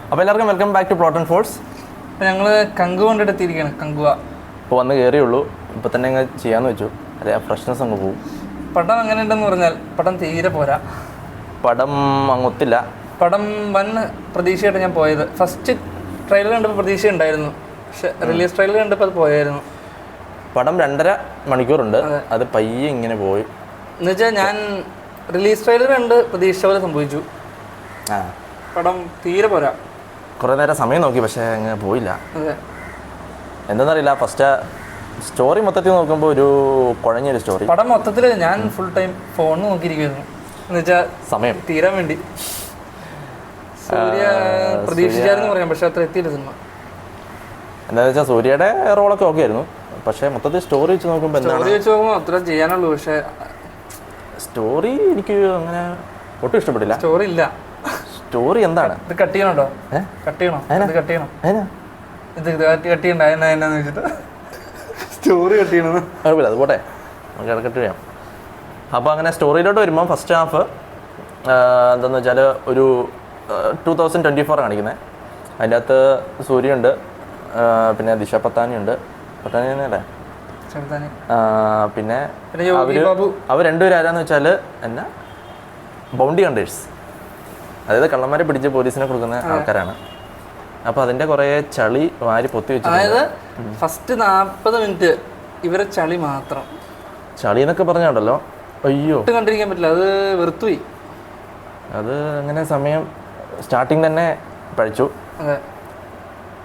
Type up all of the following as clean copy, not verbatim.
അപ്പോൾ എല്ലാവർക്കും welcome back to plot and force. അപ്പോൾ ഞങ്ങൾ കങ്കു കൊണ്ടെടുത്തിരിക്കുകയാണ്. കങ്കുവ ഇപ്പോൾ വന്ന് കയറിയുള്ളൂ. ഇപ്പോൾ തന്നെ അങ്ങ് ചെയ്യാമെന്ന് വെച്ചു. അതെ, ആ ഫ്രഷ്നെസ് അങ്ങ് പോകും. പടം എങ്ങനെ ഉണ്ടെന്ന് പറഞ്ഞാൽ പടം തീരെ പോരാ. പടം അങ്ങൊത്തില്ല. പടം വൻ പ്രതീക്ഷയായിട്ട് ഞാൻ പോയത്. ഫസ്റ്റ് ട്രെയിലർ കണ്ടപ്പോൾ പ്രതീക്ഷ ഉണ്ടായിരുന്നു, പക്ഷെ റിലീസ് ട്രെയിലർ കണ്ടപ്പോൾ അത് പോയായിരുന്നു. പടം 2.5 മണിക്കൂറുണ്ട്. അത് പയ്യെ ഇങ്ങനെ പോയി. എന്നുവെച്ചാൽ ഞാൻ റിലീസ് ട്രെയിലർ കണ്ട് പ്രതീക്ഷ പോലെ സംഭവിച്ചു. പടം തീരെ പോരാ. കുറേ നേരം സമയം നോക്കി, പക്ഷേ അങ്ങ് പോയില്ല. അതെ, എന്താണെന്നറിയില്ല. ഫസ്റ്റ് സ്റ്റോറി മൊത്തത്തിൽ നോക്കുമ്പോൾ ഒരു കുഴഞ്ഞൊരു സ്റ്റോറി. പടം മൊത്തത്തിൽ ഞാൻ ഫുൾ ടൈം ഫോൺ നോക്കിയിരിക്കുമായിരുന്നു. എന്നുവെച്ചാൽ സമയം തീരാൻ വേണ്ടി. സൂര്യ പ്രതീക്ഷിച്ചായിരുന്നു പറയാം, പക്ഷെ അത്ര എത്തിയില്ല സിനിമ. എന്താണെന്ന് വെച്ചാൽ സൂര്യയുടെ റോളൊക്കെ ഓക്കെ ആയിരുന്നു, പക്ഷേ മൊത്തത്തിൽ സ്റ്റോറി വെച്ച് നോക്കുമ്പോൾ സ്റ്റോറി വെച്ച് നോക്കുമ്പോൾ അത്ര ചെയ്യാനുള്ളൂ. പക്ഷേ സ്റ്റോറി എനിക്ക് അങ്ങനെ ഒട്ടും ഇഷ്ടപ്പെട്ടില്ല. സ്റ്റോറി ഇല്ല. സ്റ്റോറി എന്താണ്? ഇത് കട്ട് ചെയ്യണോ? കട്ട് ചെയ്യണോ? ഇത് കട്ട് ചെയ്യണം. ഇത് കട്ട് ചെയ്യണ്ട എന്നാന്ന് വെച്ചിട്ട് സ്റ്റോറി കട്ട് ചെയ്യണം. കുഴപ്പമില്ല, അത് പോട്ടെ, നമുക്ക് ഇടക്കിട്ട് ചെയ്യാം. അപ്പോൾ അങ്ങനെ സ്റ്റോറിയിലോട്ട് വരുമ്പോൾ ഫസ്റ്റ് ഹാഫ് എന്താണെന്ന് വെച്ചാൽ ഒരു 2024 കാണിക്കുന്നത്. അതിൻ്റെ അകത്ത് സൂര്യയുണ്ട്, പിന്നെ ദിശ പത്താനിയുണ്ട്. പത്താനി തന്നെയല്ലേ? പിന്നെ അവർ രണ്ടുപേരും ആരാന്ന് വെച്ചാൽ എന്നാ ബൗണ്ടി ഹണ്ടേഴ്സ്, അതായത് കള്ളന്മാരെ പിടിച്ച് പോലീസിനെ കൊടുക്കുന്ന ആൾക്കാരാണ്. അപ്പോൾ അതിൻ്റെ കുറേ ചളി വാരി പൊത്തി വെച്ചു. അതായത് ഫസ്റ്റ് 40 മിനിറ്റ് ഇവരെ ചളി മാത്രം. ചളി എന്നൊക്കെ പറഞ്ഞുണ്ടല്ലോ, അയ്യോ കണ്ടിരിക്കാൻ പറ്റില്ല, അത് വെറുത്തുപോയി. അത് അങ്ങനെ സമയം സ്റ്റാർട്ടിങ് തന്നെ പഴിച്ചു. അതെ,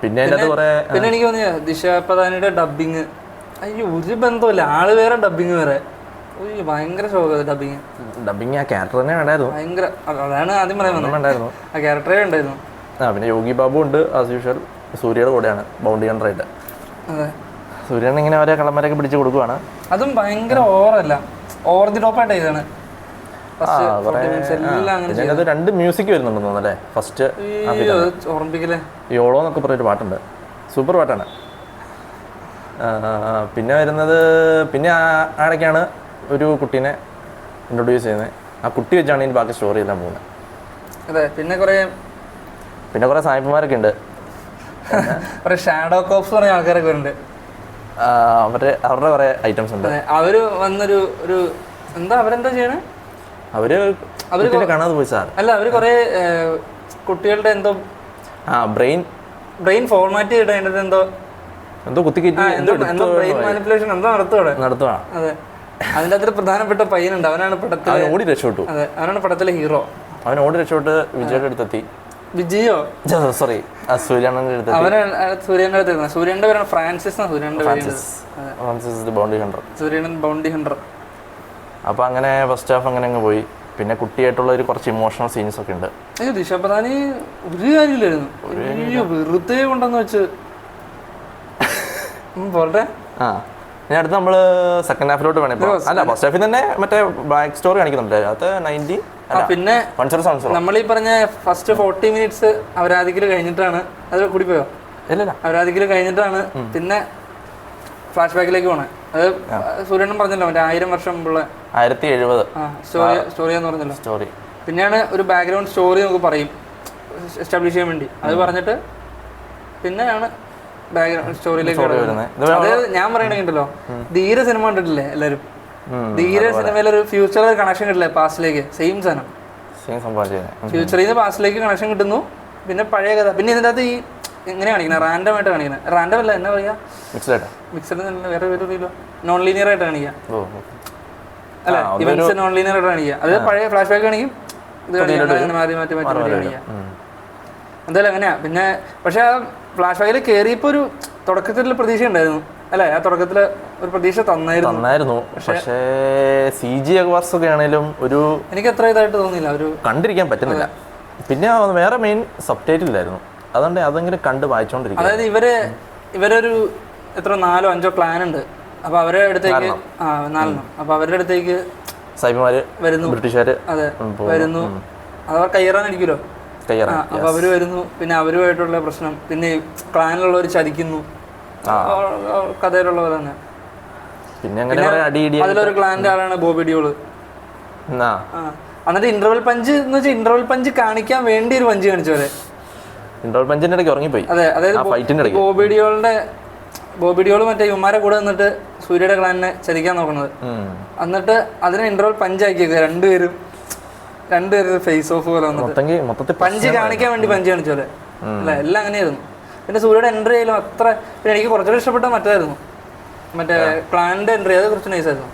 പിന്നെ അതിനകത്ത് കുറേ പിന്നെ എനിക്ക് തോന്നിയ ദിശ പതാനിയുടെ ഡബിങ്, അയ്യോ ഒരു ബന്ധമില്ല. ആള് വേറെ ഡബിങ് വേറെ. ഭയങ്കര ശോകം ഡബിങ്. ഡബിങ് ആ ക്യാരക്ടർ തന്നെ വേണ്ടായിരുന്നു. ഭയങ്കര, അതാണ് ആദ്യം പറയാൻ വേണ്ടായിരുന്നു. ആ ക്യാരക്ടറേ ഉണ്ടായിരുന്നു. പിന്നെ യോഗി ബാബു ഉണ്ട് ആസ് യൂഷ്വൽ, സൂര്യയുടെ കൂടെയാണ് ബൗണ്ടി ഹണ്ടറായിട്ട്. അതെ, സൂര്യൻ ഇങ്ങനെ ഓരോ കള്ളന്മാരൊക്കെ പിടിച്ച് കൊടുക്കുവാണ്. അതും ഭയങ്കര ഓവറല്ല, ഓവർ ദി ടോപ്പ് ആയിട്ട് ഇതാണ്. അതിനകത്ത് 2 മ്യൂസിക് വരുന്നുണ്ടെന്ന് തോന്നുന്നല്ലേ ഫസ്റ്റ്. ഓർമ്മിപ്പിക്കലേ യോളോ എന്നൊക്കെ പറഞ്ഞൊരു പാട്ടുണ്ട്, സൂപ്പർ പാട്ടാണ്. പിന്നെ വരുന്നത്, പിന്നെ ആടൊക്കെയാണ് ഒരു കുട്ടീനെ ഇൻട്രൊഡ്യൂസ് ചെയ്യുന്നത്. ആ കുട്ടി വെച്ചാണ് ഇനി ബാക്കി സ്റ്റോറി എല്ലാം പോകുന്നത്. അതെ, പിന്നെ കുറേ സായിപ്പന്മാരൊക്കെ ഉണ്ട്. കുറേ ഷാഡോ കോപ്സ് പറഞ്ഞ ആൾക്കാരൊക്കെ ഉണ്ട്. അവരുടെ കുറേ ഐറ്റംസ് ഉണ്ട്. അവര് വന്നൊരു എന്താ അവരെന്താ ചെയ്യണേ? അവര് കാണാതെ പോയി സാർ. അല്ല, അവര് കുറേ കുട്ടികളുടെ എന്തോ ബ്രെയിൻ ഫോർമാറ്റ് ചെയ്തിട്ട് അതിൻ്റെ എന്തോ കുത്തിക്കയറ്റി ബ്രെയിൻ മാനിപ്പുലേഷൻ എന്തോ നടത്തുവാ. അതെ, അതിൻ്റെ അകത്തൊരു പ്രധാനപ്പെട്ട പയ്യനുണ്ട്. അവനാണ് പടത്തിൽ ഓടി രക്ഷപ്പെട്ടു. അതെ, അവനാണ് പടത്തിലെ ഹീറോ. അവൻ ഓടി രക്ഷപ്പെട്ട് വിജയുടെ അടുത്തെത്തി. വിജയോ സോറി, സൂര്യണ്ണന്റെ അടുത്ത്. സൂര്യന്റെ അടുത്ത്. സൂര്യന്റെ പേരാണ് ഫ്രാൻസിസ്. സൂര്യന്റെ സൂര്യൻ ബൗണ്ടി ഹണ്ടർ. അപ്പോൾ അങ്ങനെ ഫസ്റ്റ് ഹാഫ് അങ്ങനെ അങ്ങ് പോയി. പിന്നെ കുട്ടിയായിട്ടുള്ള ഒരു കുറച്ച് ഇമോഷണൽ സീൻസ് ഒക്കെ ഉണ്ട്. അയ്യോ, ദിശ പതാനി ഒരു കാര്യമില്ലായിരുന്നു. വെറുതെ കൊണ്ടെന്ന് വെച്ച് പോട്ടെ. ഇനി അടുത്ത് നമ്മൾ സെക്കൻഡ് ഹാഫിലോട്ട് വേണേ. അല്ല, ഫസ്റ്റ് ഹാഫിൽ തന്നെ മറ്റേ ബാക്ക് സ്റ്റോറി കാണിക്കുന്നുണ്ട്. അത് 90. പിന്നെ നമ്മൾ ഈ പറഞ്ഞ ഫസ്റ്റ് 40 മിനിറ്റ്സ് അവരാധിക്കൽ കഴിഞ്ഞിട്ടാണ്. അത് കൂടിപ്പോയോ? ഇല്ല, അവരാധിക്കൽ കഴിഞ്ഞിട്ടാണ് പിന്നെ ഫ്ലാഷ് ബാക്കിലേക്ക് പോണേ. അത് സൂര്യനും പറഞ്ഞല്ലോ, മറ്റേ 1000 വർഷം മുമ്പുള്ള 1070 സ്റ്റോറി എന്ന് പറഞ്ഞല്ലോ. സ്റ്റോറി പിന്നെയാണ് ഒരു ബാക്ക്ഗ്രൗണ്ട് സ്റ്റോറി നമുക്ക് പറയും എസ്റ്റാബ്ലിഷ് ചെയ്യാൻ വേണ്ടി. അത് പറഞ്ഞിട്ട് പിന്നെയാണ് ബാക്ക്ഗ്രൗണ്ട് സ്റ്റോറിയിലേക്ക് വരുന്നത്. അതായത് ഞാൻ പറയണെങ്കിലോ, ധീര സിനിമ കണ്ടിട്ടില്ലേ എല്ലാവരും? ധീര സിനിമയിലൊരു ഫ്യൂച്ചർ കണക്ഷൻ കിട്ടില്ലേ പാസ്റ്റിലേക്ക്? സെയിം സാധനം. ഫ്യൂച്ചറിൽ നിന്ന് പാസ്റ്റിലേക്ക് കണക്ഷൻ കിട്ടുന്നു. പിന്നെ പഴയ കഥ. പിന്നെ ഇതിൻ്റെ അകത്ത് ഈ എങ്ങനെ കാണിക്കുന്നത്? റാൻഡം ആയിട്ട് കാണിക്കുന്നത്. റാൻഡം അല്ല, എന്നാ പറയാ, മിക്സഡ് വേറെ പേരില്ലോ, നോൺ ലീനിയർ ആയിട്ട് കാണിക്കുക. അല്ല, ഇവന്റ്സ് നോൺ ലീനിയർ ആയിട്ട് കാണിക്കുക. അത് പഴയ ഫ്ലാഷ് ബാക്ക് കാണിക്കും, ഇത് കാണിക്കും, മാറ്റി കാണിക്കുക. എന്തായാലും അങ്ങനെയാ. പിന്നെ പക്ഷെ ആ ഫ്ലാഷ് ബാക്കിൽ കയറിയപ്പോൾ ഒരു തുടക്കത്തിൽ പ്രതീക്ഷ ഉണ്ടായിരുന്നു അല്ലേ? ആ തുടക്കത്തിൽ ഒരു പ്രതീക്ഷ തന്നായിരുന്നു. പക്ഷേ CG ഒക്കെ ആണെങ്കിലും ഒരു എനിക്ക് അത്ര ഇതായിട്ട് തോന്നിയില്ല, ഒരു കണ്ടിരിക്കാൻ പറ്റുന്നില്ല. പിന്നെ വേറെ മെയിൻ സബ്ടൈറ്റിലായിരുന്നു, അതുകൊണ്ട് അതെങ്കിലും കണ്ട് വായിച്ചോണ്ടിരിക്കും. അതായത് ഇവരൊരു എത്ര 4 5 ക്ലാൻ ഉണ്ട്. അപ്പൊ അവരുടെ അടുത്തേക്ക് 4 അപ്പൊ അവരുടെ അടുത്തേക്ക് സൈബർമാര് വരുന്നു, ബ്രിട്ടീഷുകാര്. അതെ, വരുന്നു. അവർ കയ്യേറാനിരിക്കുമല്ലോ. അപ്പൊ അവര് വരുന്നു. പിന്നെ അവരുമായിട്ടുള്ള പ്രശ്നം, പിന്നെ ക്ലാനിലുള്ളവർ ചതിക്കുന്നു. കഥയിലുള്ള പോലെ തന്നെ. പിന്നെ അതിലൊരു ക്ലാനിന്റെ ആളാണ് ബോബി ഡിയോള്. എന്നിട്ട് ഇന്റർവൽ പഞ്ച് എന്ന് വെച്ചാൽ ഇന്റർവൽ പഞ്ച് കാണിക്കാൻ വേണ്ടി ഒരു പഞ്ച് കാണിച്ചു പോലെ. ഇന്റർവൽ പഞ്ചിന്റെ ഇടയ്ക്ക് ഉറങ്ങിപ്പോയി. അതെ, അതായത് ആ ഫൈറ്റിന്റെ ഇടയ്ക്ക് ബോബി ഡിയോൾ മറ്റേ യുമാരെ കൂടെ നിന്നിട്ട് സൂര്യയുടെ ക്ലാനിനെ ചതിക്കാൻ നോക്കുന്നത്. എന്നിട്ട് അതിനെ ഇന്റർവൽ പഞ്ചാക്കി രണ്ടുപേരും ഫേസ് ഓഫ് പോലെ വന്നിട്ട് പഞ്ച് കാണിക്കാൻ വേണ്ടി പഞ്ച് കാണിച്ചോലെ അല്ല, എല്ലാം അങ്ങനെയായിരുന്നു. പിന്നെ സൂര്യയുടെ എൻട്രി ആയാലും അത്ര, പിന്നെ എനിക്ക് കുറച്ചുകൂടി ഇഷ്ടപ്പെട്ട മറ്റേതായിരുന്നു, മറ്റേ ക്ലാനിന്റെ എൻട്രി. അത് കുറച്ച് നൈസായിരുന്നു.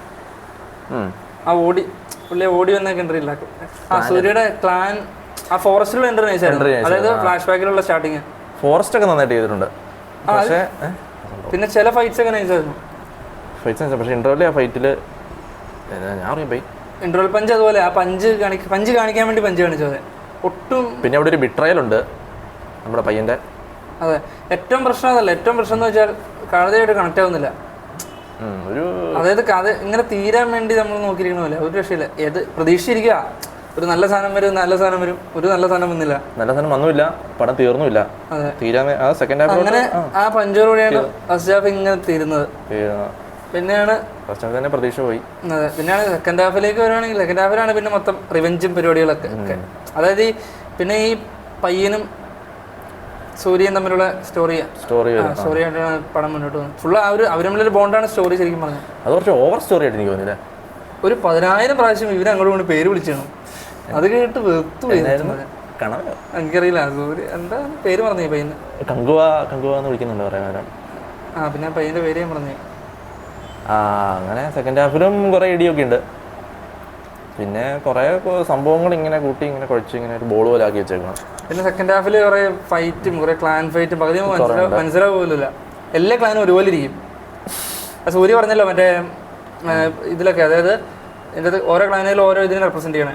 ആ ഓടി വന്നൊക്കെ എൻട്രി ഇല്ല. ആ സൂര്യയുടെ ക്ലാൻ ആ ഫോറസ്റ്റിലുള്ള എൻട്രി നൈസായിരുന്നു. അതായത് ഫ്ലാഷ് ബാക്കിലുള്ള സ്റ്റാർട്ടിങ് ഫോറസ്റ്റ് ഒക്കെ നന്നായിട്ട് ചെയ്തിട്ടുണ്ട്. പിന്നെ ചില ഫൈറ്റ്സ് ഒക്കെ നൈസായിരുന്നു. പക്ഷേ ഇന്റർവെൽ ആ ഫൈറ്റില് ഞാൻ പോയി ഇന്റർവൽ പഞ്ച് അതുപോലെ ആ പഞ്ച് കാണിക്കാൻ വേണ്ടി പഞ്ച് കാണിച്ചത് ഒട്ടും. പിന്നെ അവിടെ ഒരു ബിട്രയൽ ഉണ്ട് നമ്മുടെ പയ്യന്റെ. അതെ, ഏറ്റവും പ്രശ്നം അതല്ല. ഏറ്റവും പ്രശ്നം എന്ന് വെച്ചാൽ കഥയായിട്ട് കണക്ട് ആവുന്നില്ല. അതായത് കഥ ഇങ്ങനെ തീരാൻ വേണ്ടി നമ്മൾ നോക്കിയിരിക്കണമല്ല, ഒരു രക്ഷയില്ല. ഏത് പ്രതീക്ഷിച്ചിരിക്കുക ഒരു നല്ല സാധനം വരും, ഒരു നല്ല സാധനം വന്നില്ല, നല്ല സാധനം വന്നില്ല, പടം തീർന്നില്ല. അങ്ങനെ ആ പഞ്ചോടുകൂടിയാണ് ഫസ്റ്റ് ഹാഫ് ഇങ്ങനെ തീരുന്നത്. പിന്നെയാണ് പ്രതീക്ഷ പോയി. അതെ, പിന്നെയാണ് സെക്കൻഡ് ഹാഫിലേക്ക് വരുവാണെങ്കിൽ സെക്കൻഡ് ഹാഫിലാണ് പിന്നെ മൊത്തം റിവെഞ്ചും പരിപാടികളൊക്കെ. അതായത് പിന്നെ ഈ പയ്യനും സൂര്യയും തമ്മിലുള്ള സ്റ്റോറിയായിട്ടാണ് പടം മുന്നോട്ട് പോകുന്നത്. ഫുള്ള് അവർ തമ്മിലൊരു ബോണ്ടാണ് സ്റ്റോറി. ശരിക്കും പറഞ്ഞത് അത് കുറച്ച് ഓവർ സ്റ്റോറി ആയിട്ട് എനിക്ക് തോന്നിയില്ല. ഒരു 10,000 പ്രാവശ്യം ഇവരെ അങ്ങോട്ട് കൊണ്ട് പേര് വിളിച്ചാണ്. അത് കേട്ട് വെറുത്തു പോയി. എനിക്കറിയില്ല സൂര്യ എന്താ പേര് പറഞ്ഞു പയ്യന്. പിന്നെ പയ്യന്റെ പേര് ഞാൻ പറഞ്ഞു. അങ്ങനെ സെക്കൻഡ് ഹാഫിലും കുറെ ഇടിയൊക്കെ ഉണ്ട്. പിന്നെ കുറെ സംഭവങ്ങൾ ഇങ്ങനെ കൂട്ടി ഇങ്ങനെ കുഴച്ച് ഇങ്ങനെ ഒരു ബോൾ പോലെ ആക്കി വെച്ചേക്കണം. പിന്നെ സെക്കൻഡ് ഹാഫിൽ കുറെ ഫൈറ്റും കുറെ ക്ലാൻ ഫൈറ്റും പകുതി മനസ്സിലാവില്ല. എല്ലാ ക്ലാനും ഒരുപോലെ ഇരിക്കും. സൂര്യ പറഞ്ഞല്ലോ മറ്റേ ഇതിലൊക്കെ, അതായത് ഇതിൻ്റെ ഓരോ ക്ലാനിലും ഓരോ ഇതിനെ റെപ്രസെന്റ് ചെയ്യണേ.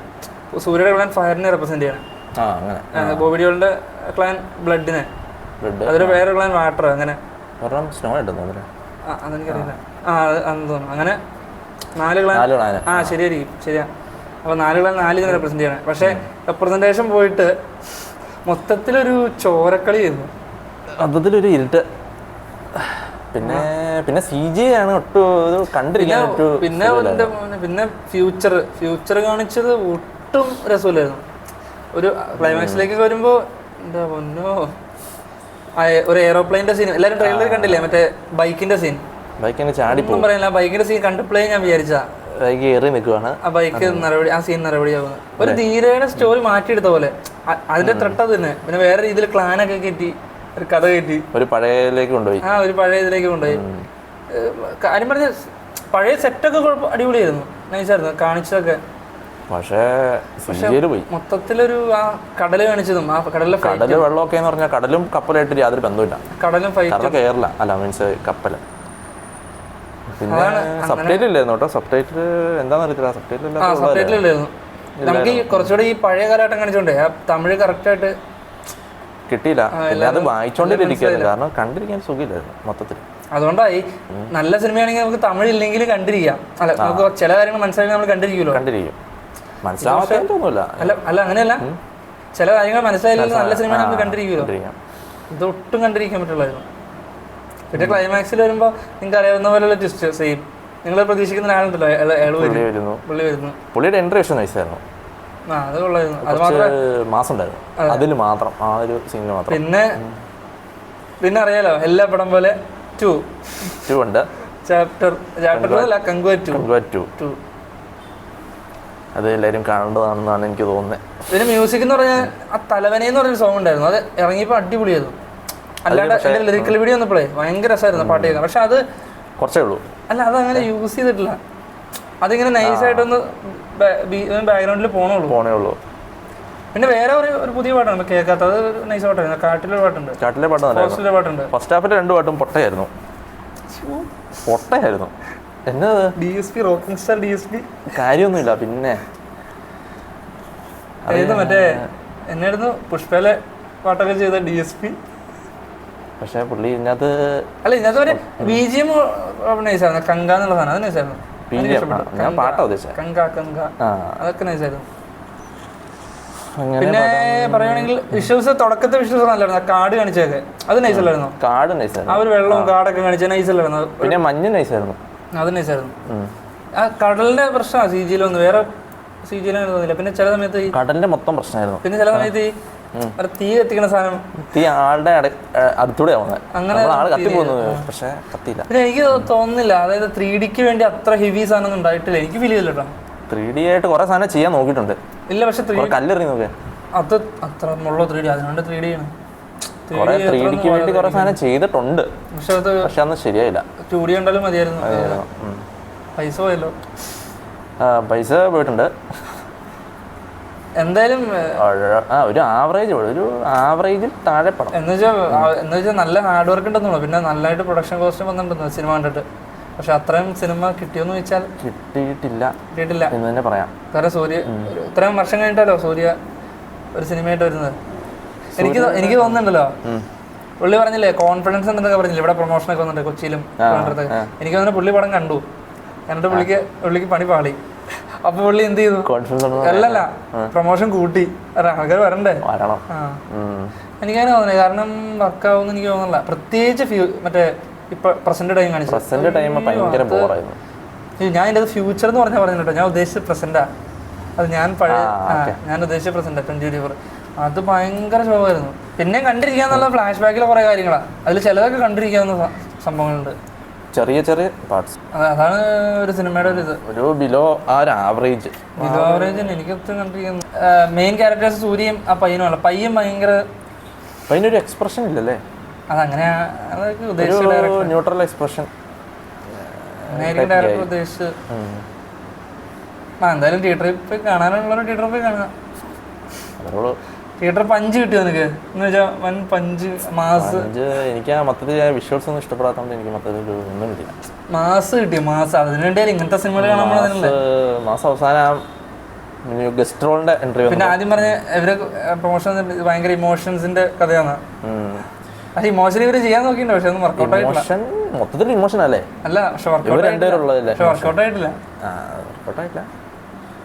സൂര്യയുടെ ക്ലാൻ ഫയറിനെ റെപ്രസെന്റ് ചെയ്യണം. ബോബി ഡിയോളിന്റെ ക്ലാൻ ബ്ലഡിനെ, അതൊരു വേറെ ക്ലാൻ വാട്ടർ. അങ്ങനെ സ്നോ അതെനിക്കറിയില്ല. അതെന്ന് തോന്നുന്നു. അങ്ങനെ 4 ക്ലാൻ. ശരിയാ. അപ്പോൾ 4 ക്ലാൻ 4 ഇതിനെ റെപ്രസെന്റ് ചെയ്യണം. പക്ഷേ റെപ്രസെന്റേഷൻ പോയിട്ട് മൊത്തത്തിലൊരു ചോരക്കളി ആയിരുന്നു, മൊത്തത്തിലൊരു ഇരുട്ട്. പിന്നെ CG ആണ് ഒട്ടും കണ്ടിരിക്കാൻ. പിന്നെ ഫ്യൂച്ചർ കാണിച്ചത് ഒട്ടും രസമില്ലായിരുന്നു. ഒരു ക്ലൈമാക്സിലേക്ക് വരുമ്പോൾ എന്താ പൊന്നോ, ഒരു എയറോപ്ലെയിൻ്റെ സീൻ എല്ലാവരും ട്രെയിലർ കണ്ടില്ലേ, മറ്റേ ബൈക്കിന്റെ സീൻ. ഒന്നും പറയില്ല, ബൈക്കിന്റെ സീൻ കണ്ടപ്പോഴേ ഞാൻ വിചാരിച്ചാ ആ ബൈക്ക് ആ സീൻ നടപടിയാവുന്നത്. ഒരു ധീരയുടെ സ്റ്റോറി മാറ്റിയെടുത്ത പോലെ. അതിന്റെ ത്രട്ട തന്നെ. പിന്നെ വേറെ രീതിയിൽ ക്ലാനൊക്കെ കയറ്റി ഒരു കഥ കയറ്റി ഒരു പഴയതിലേക്ക് കൊണ്ടുപോയി. കാര്യം പറഞ്ഞ പഴയ സെറ്റൊക്കെ അടിപൊളിയായിരുന്നു, നൈസായിരുന്നു കാണിച്ചതൊക്കെ. പക്ഷേ മൊത്തത്തിലൊരു ആ കടല് കാണിച്ചതും ആ കടലിലെ വെള്ളമൊക്കെ എന്ന് പറഞ്ഞാൽ കടലും കപ്പലായിട്ട് യാതൊരു ബന്ധമില്ല. കടലും കേരള അല്ല മീൻസ് കപ്പല്. പിന്നെ സബ്ടൈറ്റിൽ ഇല്ലായിരുന്നു കേട്ടോ. സബ്ടൈറ്റിൽ എന്താണെന്ന് അറിയത്തില്ല. സബ്ടൈറ്റിൽ ഇല്ലായിരുന്നു. നമുക്ക് ഈ കുറച്ചുകൂടെ ഈ പഴയ കാലഘട്ടം കാണിച്ചോണ്ടേ ആ തമിഴ് കറക്റ്റായിട്ട് കിട്ടിയില്ല. പിന്നെ അത് വായിച്ചോണ്ടിരിക്കുകയായിരുന്നു, കാരണം കണ്ടിരിക്കാൻ സുഖമില്ലായിരുന്നു മൊത്തത്തിൽ. അതുകൊണ്ടായി നല്ല സിനിമയാണെങ്കിൽ നമുക്ക് തമിഴ് ഇല്ലെങ്കിൽ കണ്ടിരിക്കാം. അല്ല, നമുക്ക് ചില കാര്യങ്ങൾ മനസ്സിലാക്കി നമ്മൾ കണ്ടിരിക്കും. മനസ്സിലാവാത്തൊന്നുമില്ല. അല്ല അങ്ങനെയല്ല, ചില കാര്യങ്ങൾ മനസ്സിലായില്ലെങ്കിൽ നല്ല സിനിമ നമുക്ക് കണ്ടിരിക്കുമല്ലോ. ഇത് ഒട്ടും കണ്ടിരിക്കാൻ പറ്റുള്ളായിരുന്നു. പിന്നെ ക്ലൈമാക്സിൽ വരുമ്പോൾ നിങ്ങൾക്ക് അറിയാവുന്ന പോലെയുള്ള ട്വിസ്റ്റ് സെയിം. നിങ്ങൾ പ്രതീക്ഷിക്കുന്ന ആളുണ്ടല്ലോ, പുള്ളി വരുന്നു. പുള്ളിയുടെ എൻട്രി പക്ഷേ നൈസായിരുന്നു. അത് കൊള്ളായിരുന്നു. അത് മാത്രം മാസം ഉണ്ടായിരുന്നു അതിൽ മാത്രം, ആ ഒരു സീനിൽ മാത്രം. പിന്നെ അറിയാലോ എല്ലാ പടം പോലെ 2 ഉണ്ട്. ചാപ്റ്റർ കങ്കുവ 2 അത് എല്ലാവരും കാണേണ്ടതാണെന്നാണ് എനിക്ക് തോന്നുന്നത്. പിന്നെ മ്യൂസിക് എന്ന് പറഞ്ഞാൽ ആ തലവനെ എന്ന് പറഞ്ഞൊരു സോങ് ഉണ്ടായിരുന്നു, അത് ഇറങ്ങിയപ്പോൾ അടിപൊളിയായിരുന്നു. അല്ലാണ്ട് എൻ്റെ ലിറിക്കൽ വീഡിയോ വന്നപ്പോഴേ ഭയങ്കര രസമായിരുന്നു പാട്ട് കേൾക്കാൻ. പക്ഷെ അത് കുറച്ചേ ഉള്ളൂ. അല്ല, അതങ്ങനെ യൂസ് ചെയ്തിട്ടില്ല. അതിങ്ങനെ നൈസായിട്ടൊന്ന് ബാക്ക്ഗ്രൗണ്ടിൽ പോണേ ഉള്ളൂ. പിന്നെ വേറെ ഒരു പുതിയ പാട്ടാണ് കേൾക്കാത്ത, അത് നൈസ് പാട്ടായിരുന്നു. കാട്ടിലെ പാട്ടുണ്ട്. ഫസ്റ്റ് ഹാഫിൽ 2 പാട്ടും പൊട്ടയായിരുന്നു. എന്നത് DSP റോക്കിംഗ് സ്റ്റാർ DSP കാര്യമൊന്നുമില്ല. പിന്നെ മറ്റേ എന്നായിരുന്നു പുഷ്പയിലെ പാട്ടൊക്കെ ചെയ്ത DSP. പക്ഷെ പുള്ളി ഇതിനകത്ത് ഒരു BGM നൈസായിരുന്നു. കങ്ക എന്നുള്ള സാധനം അത് നൈസായിരുന്നു. പാട്ടാ ഉദ്ദേശിച്ചത് അതൊക്കെ നൈസായിരുന്നു. പിന്നെ പറയുകയാണെങ്കിൽ വിഷ്വൽസ്, തുടക്കത്തെ വിഷ്വൽസ് നല്ലായിരുന്നു. കാട് കാണിച്ചൊക്കെ അത് നൈസല്ലായിരുന്നു. ആ ഒരു വെള്ളവും കാടൊക്കെ കാണിച്ച നൈസല്ലായിരുന്നു. പിന്നെ മഞ്ഞ് നൈസായിരുന്നു, അത് നൈസായിരുന്നു. ആ കടലിന്റെ പ്രശ്നമാണ് CG-യിൽ വന്നു, വേറെ CG-യിൽ തോന്നില്ല. പിന്നെ ചില സമയത്ത് കടലിന്റെ മൊത്തം പ്രശ്നമായിരുന്നു. പിന്നെ ചില സമയത്ത് ഈ ഒരു തീ കത്തിക്കുന്ന സാധനം, തീ ആളുടെ അടുത്തൂടെ ആവുന്നത്, അങ്ങനെ ആള് കത്തി പോകുന്നത്, പക്ഷെ കത്തിയില്ല. പിന്നെ എനിക്ക് തോന്നുന്നില്ല, അതായത് 3Dക്ക് വേണ്ടി അത്ര ഹെവി സാധനം ഒന്നും ഉണ്ടായിട്ടില്ല, എനിക്ക് ഫീൽ ചെയ്തില്ല കേട്ടോ. 3D ആയിട്ട് കുറെ സാധനം ചെയ്യാൻ നോക്കിയിട്ടുണ്ട്. ഇല്ല, പക്ഷെ കല്ലെറിഞ്ഞ് നോക്കിയാ അത് അത്ര ഉള്ളൂ 3D, അതിനാണ്ട് 3D ആണ്. 3Dക്ക് വേണ്ടി കുറെ സാധനം ചെയ്തിട്ടുണ്ട്, പക്ഷെ അന്ന് ശരിയായില്ല. 2D കണ്ടാലും മതിയായിരുന്നു. പൈസ പോയല്ലോ. പൈസ പോയിട്ടുണ്ട്. എന്തായാലും ഒരു ആവറേജിൽ താഴെ പടം എന്ന് വെച്ചാൽ നല്ല ഹാർഡ് വർക്ക് ഉണ്ടെന്നുള്ളൂ. പിന്നെ നല്ലതായിട്ട് പ്രൊഡക്ഷൻ കോസ്റ്റ് വന്നിട്ടുണ്ട് സിനിമ കണ്ടിട്ട്. പക്ഷെ അത്രയും സിനിമ കിട്ടിയോന്ന് ചോദിച്ചാൽ കിട്ടിയിട്ടില്ല എന്ന് തന്നെ പറയാം. കാരണം സൂര്യ ഇത്രയും വർഷം കഴിഞ്ഞിട്ടല്ലോ സൂര്യ ഒരു സിനിമയായിട്ട് വരുന്നത്. എനിക്ക് തോന്നുന്നുണ്ടല്ലോ, പുള്ളി പറഞ്ഞില്ലേ കോൺഫിഡൻസ് എന്നൊക്കെ പറഞ്ഞില്ലേ, ഇവിടെ പ്രൊമോഷനൊക്കെ വന്നിട്ടുണ്ട് കൊച്ചിയിലും എനിക്ക് തോന്നുന്നു പുള്ളി പടം കണ്ടു, എന്നിട്ട് പുള്ളിക്ക് പണി പാളി. അപ്പൊ പുള്ളി എന്ത് ചെയ്തു? അല്ലല്ല, പ്രൊമോഷൻ കൂട്ടി, ആൾക്കാർ വരണ്ടേ. എനിക്കങ്ങനെ തോന്നുന്നത്, കാരണം വർക്കാവും എനിക്ക് തോന്നുന്നില്ല. പ്രത്യേകിച്ച് മറ്റേ ഇപ്പൊ പ്രസന്റ് ടൈം കാണിച്ചു. ഞാൻ ഇതിന്റെ ഫ്യൂച്ചർ എന്ന് പറഞ്ഞിട്ടോ, ഞാൻ ഉദ്ദേശിച്ചത് പ്രസന്റാ. അത് ഞാൻ ഉദ്ദേശിച്ച പ്രസന്റ് 2024. അത് ഭയങ്കര ശോകമായിരുന്നു. പിന്നെ കണ്ടിരിക്കാന്നുള്ള ഫ്ലാഷ് ബാക്കിലെ കുറെ കാര്യങ്ങളാണ്, അതിൽ ചിലതൊക്കെ കണ്ടിരിക്കാവുന്ന സംഭവങ്ങളുണ്ട്, ചെറിയ പാർട്സ്. അതാണ് ഒരു സിനിമയുടെ ഒരു ബിലോ ആവറേജ് എനിക്ക് കണ്ടിരിക്കുന്നു. മെയിൻ ക്യാരക്ടേഴ്സ് സൂര്യയും ആ പയ്യനുമല്ല. പയ്യനൊരു എക്സ്പ്രഷൻ ഇല്ലല്ലേ, അതങ്ങനെ ന്യൂട്രൽ എക്സ്പ്രഷൻ ഡയറക്ടർ ഉദ്ദേശിച്ച്. എന്തായാലും തിയേറ്ററിൽ പോയി കാണാനുള്ള തിയേറ്ററിൽ പോയി കാണാം. തിയേറ്റർ പഞ്ച് കിട്ടിയോ നിനക്ക്? എന്ന് വെച്ചാൽ വൻ പഞ്ച് മാസ്. എനിക്ക് മൊത്തത്തിൽ വിഷ്വൽസ് ഒന്നും ഇഷ്ടപ്പെടാത്തോണ്ട് എനിക്ക് മൊത്തത്തിൽ ഒന്നും കിട്ടില്ല. മാസ് കിട്ടിയോ? മാസ് അതിനുവേണ്ടിയാലും ഇങ്ങനത്തെ സിനിമകൾ കാണാൻ മാസം അവസാനം ഗസ്റ്റ് റോളിന്റെ എൻട്രി. പിന്നെ ആദ്യം പറഞ്ഞ ഇവര് പ്രൊമോഷൻ ഭയങ്കര ഇമോഷൻസിന്റെ കഥയാണ്. പക്ഷെ ഇമോഷൻ ഇവര് ചെയ്യാൻ നോക്കിയിട്ടുണ്ട്, പക്ഷെ ഒന്നും വർക്കൗട്ട് ആയിട്ടില്ല. മൊത്തത്തിൽ ഇമോഷൻ അല്ലേ? അല്ല, പക്ഷെ വർക്കൗട്ട് ആയിട്ടില്ല.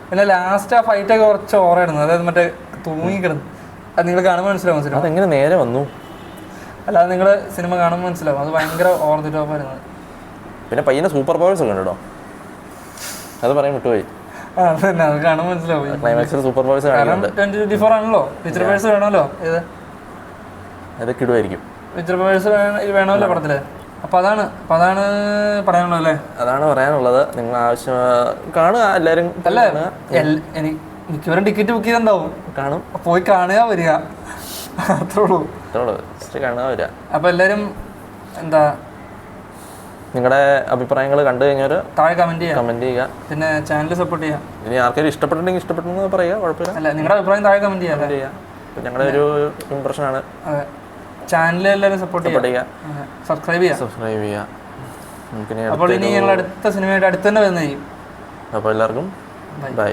പിന്നെ ലാസ്റ്റ് ആ ഫൈറ്റ് ഒക്കെ കുറച്ച് ഓവറായിരുന്നു. അതായത് മറ്റേ തൂങ്ങിക്കിടന്നു. അത് നിങ്ങൾ കാണുമ്പോൾ മനസ്സിലാവും സിനിമ അതെങ്ങനെ നേരെ വന്നു. അല്ലാതെ നിങ്ങൾ സിനിമ കാണുമ്പോൾ മനസ്സിലാവും, അത് ഭയങ്കര ഓവർ ദി ടോപ്പ് ആയിരുന്നു. പിന്നെ പയ്യനെ സൂപ്പർ പവേഴ്സ് ഒക്കെ ഉണ്ടോ, അത് പറയാൻ വിട്ടുപോയി. പിന്നെ അത് കാണുമ്പോൾ മനസ്സിലാവും. ക്ലൈമാക്സിൽ സൂപ്പർ പവേഴ്സ് 2024 ആണല്ലോ, പിക്ചർ പവേഴ്സ് വേണമല്ലോ. അതൊക്കെ ഇടുമായിരിക്കും, പിക്ചർ പവേഴ്സ് വേണമല്ലോ പടത്തില്. അപ്പൊ അതാണ് പറയാനുള്ളത് അല്ലേ? അതാണ് പറയാനുള്ളത്. നിങ്ങൾ ആവശ്യം കാണുക എല്ലാവരും. അല്ല, മിക്കവരും ടിക്കറ്റ് ബുക്ക് ചെയ്തിട്ടുണ്ടാവും, കാണും, പോയി കാണുക, വരിക, അത്രേ ഉള്ളൂ. കാണുക, വരിക. അപ്പൊ എല്ലാരും എന്താ നിങ്ങളുടെ അഭിപ്രായങ്ങൾ കണ്ടു കഴിഞ്ഞാൽ താഴെ കമന്റ് ചെയ്യുക. പിന്നെ ചാനൽ സപ്പോർട്ട് ചെയ്യുക. ഇനി ആർക്കെങ്കിലും ഇഷ്ടപ്പെട്ടിട്ടുണ്ടെങ്കിൽ ഇഷ്ടപ്പെട്ടെന്ന് പറയുക, കുഴപ്പമില്ല. അല്ല, നിങ്ങളുടെ അഭിപ്രായം താഴെ കമന്റ് ചെയ്യുക. ഞങ്ങളുടെ ഒരു ഇംപ്രഷനാണ്. അതെ, ചാനൽ എല്ലാവരും സപ്പോർട്ട് ചെയ്യുക, സബ്സ്ക്രൈബ് ചെയ്യുക. അപ്പോൾ ഇനി ഞങ്ങൾ അടുത്ത സിനിമയായിട്ട് അടുത്ത് തന്നെ വരുന്നതായിരിക്കും. അപ്പോൾ എല്ലാവർക്കും ബൈ.